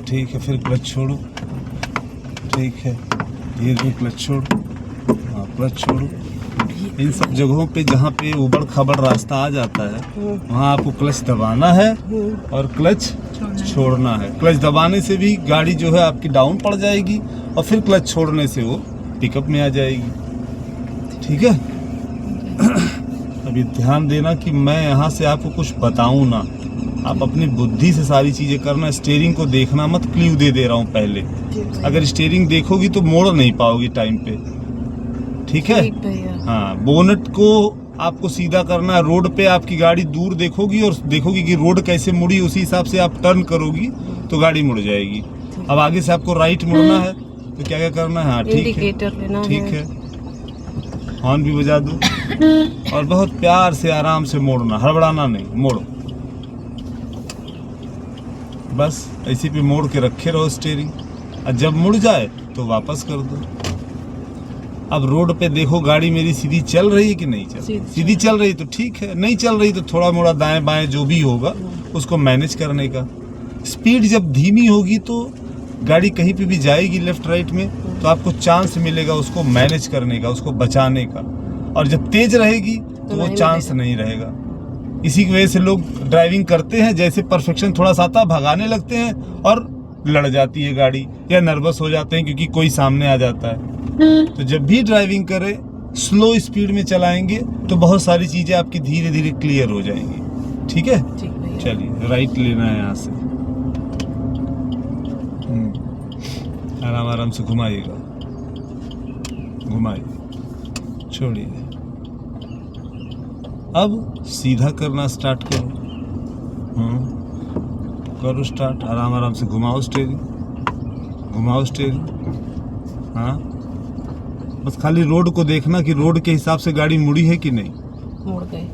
ठीक है, फिर क्लच छोड़ो। ठीक है, धीरे धीरे क्लच छोड़ो। हाँ, क्लच छोड़ो। इन सब जगहों पे जहाँ पे उबड़ खाबड़ रास्ता आ जाता है वहाँ आपको क्लच दबाना है और क्लच छोड़ना है। क्लच दबाने से भी गाड़ी जो है आपकी डाउन पड़ जाएगी और फिर क्लच छोड़ने से वो पिकअप में आ जाएगी। ठीक है। अभी ध्यान देना कि मैं यहाँ से आपको कुछ बताऊँ ना, आप अपनी बुद्धि से सारी चीज़ें करना। स्टीयरिंग को देखना मत, क्ल्यू दे रहा हूँ पहले। अगर स्टीयरिंग देखोगी तो मोड़ नहीं पाओगी टाइम पे। ठीक है। हाँ, बोनट को आपको सीधा करना है। रोड पे आपकी गाड़ी दूर देखोगी और देखोगी कि रोड कैसे मुड़ी, उसी हिसाब से आप टर्न करोगी तो गाड़ी मुड़ जाएगी। अब आगे से आपको राइट मुड़ना है तो क्या क्या करना है? हाँ, ठीक है, ठीक है। हॉर्न भी बजा दो और बहुत प्यार से आराम से मोड़ना, हड़बड़ाना नहीं, मोड़ो बस। ऐसे पे मोड़ के रखे रहो स्टीयरिंग, और जब मुड़ जाए तो वापस कर दो। अब रोड पे देखो गाड़ी मेरी सीधी चल रही है कि नहीं चल रही। सीधी चल रही तो ठीक है, नहीं चल रही तो थोड़ा मोड़ा दाएं बाएं जो भी होगा उसको मैनेज करने का। स्पीड जब धीमी होगी तो गाड़ी कहीं पे भी जाएगी लेफ्ट राइट में तो आपको चांस मिलेगा उसको मैनेज करने का, उसको बचाने का। और जब तेज रहेगी तो वो चांस नहीं रहेगा। इसी की वजह से लोग ड्राइविंग करते हैं, जैसे परफेक्शन थोड़ा सा आता भगाने लगते हैं और लड़ जाती है गाड़ी, या नर्वस हो जाते हैं क्योंकि कोई सामने आ जाता है। तो जब भी ड्राइविंग करें स्लो स्पीड में चलाएंगे तो बहुत सारी चीजें आपकी धीरे धीरे क्लियर हो जाएंगी। ठीक है। चलिए, राइट लेना है यहाँ से। आराम आराम से घुमाइएगा, घुमाइए, छोड़िए। अब सीधा करना स्टार्ट करो। करो स्टार्ट, आराम आराम से घुमाओ स्टीयरिंग, घुमाओ स्टीयरिंग। हाँ, बस खाली रोड को देखना कि रोड के हिसाब से गाड़ी मुड़ी है कि नहीं। मुड़ गई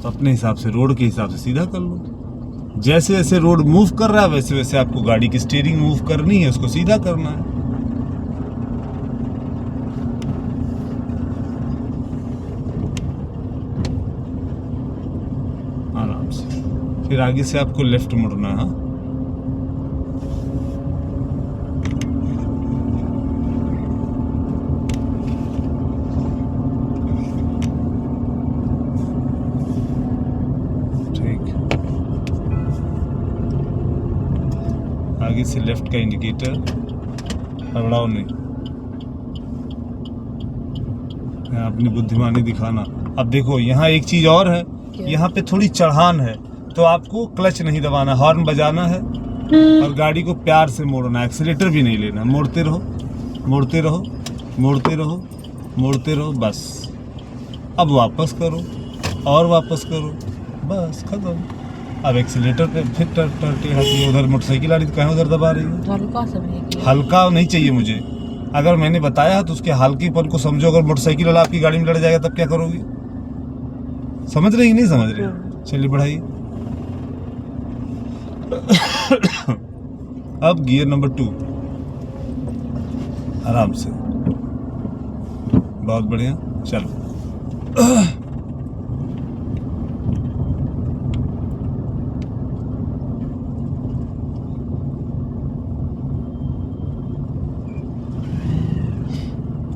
तो अपने हिसाब से, रोड के हिसाब से सीधा कर लो। जैसे जैसे रोड मूव कर रहा है वैसे वैसे आपको गाड़ी की स्टीयरिंग मूव करनी है, उसको सीधा करना है। आराम से। फिर आगे से आपको लेफ्ट मुड़ना है। आगे से लेफ्ट का इंडिकेटर, हड़बड़ाओ नहीं, अपनी बुद्धिमानी दिखाना। अब देखो यहाँ एक चीज और है, यहाँ पे थोड़ी चढ़ान है तो आपको क्लच नहीं दबाना, हॉर्न बजाना है और गाड़ी को प्यार से मोड़ना, एक्सीलेटर भी नहीं लेना। मोड़ते रहो, मोड़ते रहो, मोड़ते रहो, मोड़ते रहो, बस। अब वापस करो और वापस करो, बस खत्म। अब एक्सीलेटर पे फिर टेढ़ा किए। उधर मोटरसाइकिल आ रही तो कहीं उधर दबा रही है। हल्का नहीं चाहिए मुझे। अगर मैंने बताया तो उसके हल्केपन को समझो। अगर मोटरसाइकिल वाला आपकी गाड़ी में लड़ जाएगा तब क्या करोगी? समझ रही कि नहीं समझ रही? चलिए बढ़ाइए। अब गियर नंबर 2, आराम से, बहुत बढ़िया। चलो,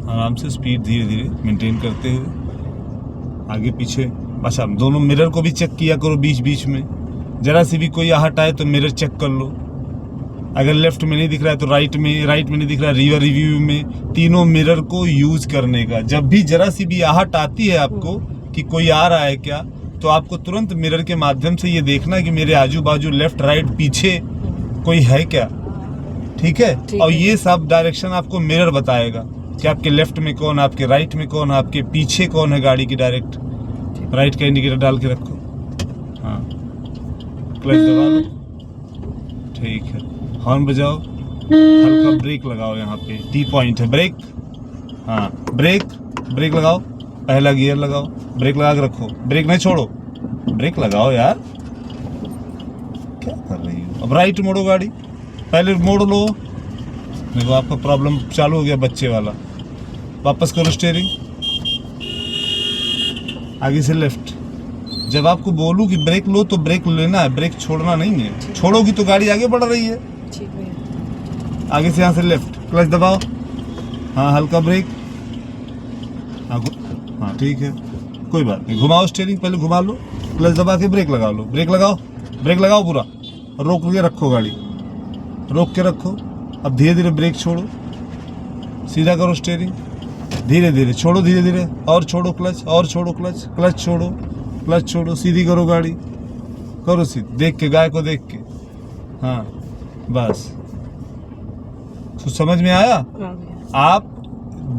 आराम से, स्पीड धीरे धीरे मेंटेन करते हुए आगे पीछे। अच्छा, दोनों मिरर को भी चेक किया करो बीच बीच में। जरा सी भी कोई आहट आए तो मिरर चेक कर लो। अगर लेफ्ट में नहीं दिख रहा है तो राइट में, राइट में नहीं दिख रहा है रियर रिव्यू में। तीनों मिरर को यूज करने का। जब भी जरा सी भी आहट आती है आपको कि कोई आ रहा है क्या, तो आपको तुरंत मिरर के माध्यम से ये देखना कि मेरे आजू बाजू लेफ्ट राइट पीछे कोई है क्या। ठीक है। और ये सब डायरेक्शन आपको मिरर बताएगा कि आपके लेफ्ट में कौन, आपके राइट में कौन, आपके पीछे कौन है गाड़ी की। डायरेक्ट राइट का इंडिकेटर डाल के रखो। हाँ, क्लच दबा लो, ठीक है। हॉर्न बजाओ, हल्का ब्रेक लगाओ। यहाँ पे टी पॉइंट है, ब्रेक। हाँ, ब्रेक, ब्रेक लगाओ, पहला गियर लगाओ, ब्रेक लगा के रखो, ब्रेक नहीं छोड़ो, ब्रेक लगाओ यार, क्या कर रही हो। अब राइट मोड़ो गाड़ी, पहले मोड़ लो। देखो आपका प्रॉब्लम चालू हो गया बच्चे वाला। वापस करो स्टीयरिंग, आगे से लेफ्ट। जब आपको बोलूं कि ब्रेक लो तो ब्रेक लेना है, ब्रेक छोड़ना नहीं है। छोड़ोगी तो गाड़ी आगे बढ़ रही है। आगे से यहाँ से लेफ्ट, क्लच दबाओ, हाँ हल्का ब्रेक, हाँ हाँ ठीक है, कोई बात नहीं। घुमाओ स्टीयरिंग, पहले घुमा लो, क्लच दबा के ब्रेक लगा लो, ब्रेक लगाओ पूरा, रोक के रखो गाड़ी, रोक के रखो। अब धीरे धीरे ब्रेक छोड़ो, सीधा करो स्टीयरिंग, धीरे धीरे छोड़ो, धीरे धीरे और छोड़ो क्लच, और छोड़ो क्लच, क्लच छोड़ो, सीधी करो गाड़ी, करो सीधी, देख के, गाय को देख के, हाँ बस। तो समझ में आया? आप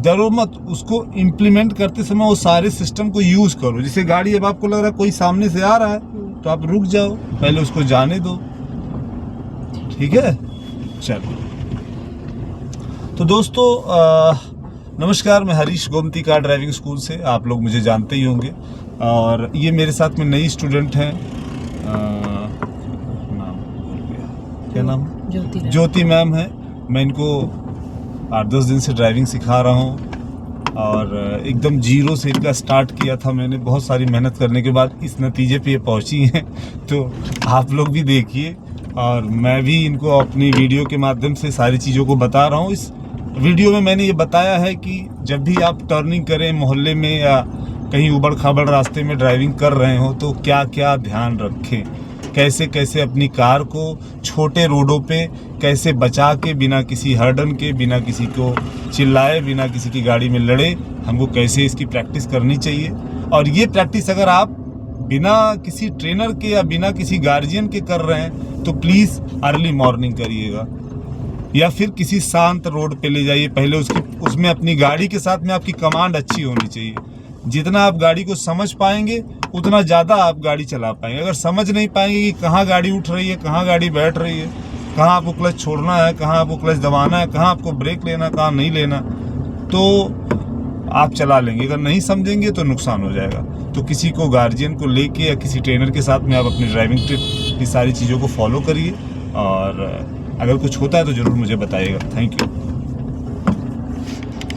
डरो मत, उसको इम्प्लीमेंट करते समय वो सारे सिस्टम को यूज करो। जैसे गाड़ी अब आपको लग रहा है कोई सामने से आ रहा है तो आप रुक जाओ, पहले उसको जाने दो, ठीक है? चलो तो दोस्तों नमस्कार, मैं Harish Gomti car driving school से, आप लोग मुझे जानते ही होंगे। और ये मेरे साथ में नई स्टूडेंट हैं, क्या नाम? ज्योति मैम है। मैं इनको 8-10 दिन से ड्राइविंग सिखा रहा हूँ और एकदम जीरो से इनका स्टार्ट किया था मैंने। बहुत सारी मेहनत करने के बाद इस नतीजे पे ये पहुँची हैं। तो आप लोग भी देखिए, और मैं भी इनको अपनी वीडियो के माध्यम से सारी चीज़ों को बता रहा हूँ। इस वीडियो में मैंने ये बताया है कि जब भी आप टर्निंग करें मोहल्ले में या कहीं उबड़ खाबड़ रास्ते में ड्राइविंग कर रहे हो तो क्या क्या ध्यान रखें, कैसे कैसे अपनी कार को छोटे रोडों पे कैसे बचा के, बिना किसी हर्डन के, बिना किसी को चिल्लाए, बिना किसी की गाड़ी में लड़े, हमको कैसे इसकी प्रैक्टिस करनी चाहिए। और ये प्रैक्टिस अगर आप बिना किसी ट्रेनर के या बिना किसी गार्जियन के कर रहे हैं तो प्लीज़ अर्ली मॉर्निंग करिएगा, या फिर किसी शांत रोड पे ले जाइए। पहले उसमें अपनी गाड़ी के साथ में आपकी कमांड अच्छी होनी चाहिए। जितना आप गाड़ी को समझ पाएंगे उतना ज़्यादा आप गाड़ी चला पाएंगे। अगर समझ नहीं पाएंगे कि कहाँ गाड़ी उठ रही है, कहाँ गाड़ी बैठ रही है, कहाँ आपको क्लच छोड़ना है, कहाँ आपको क्लच दबाना है, कहाँ आपको ब्रेक लेना, कहाँ नहीं लेना, तो आप चला लेंगे। अगर नहीं समझेंगे तो नुकसान हो जाएगा। तो किसी को गार्जियन को लेके या किसी ट्रेनर के साथ में आप अपनी ड्राइविंग ट्रिप की सारी चीज़ों को फॉलो करिए, और अगर कुछ होता है तो ज़रूर मुझे बताइएगा। Thank you.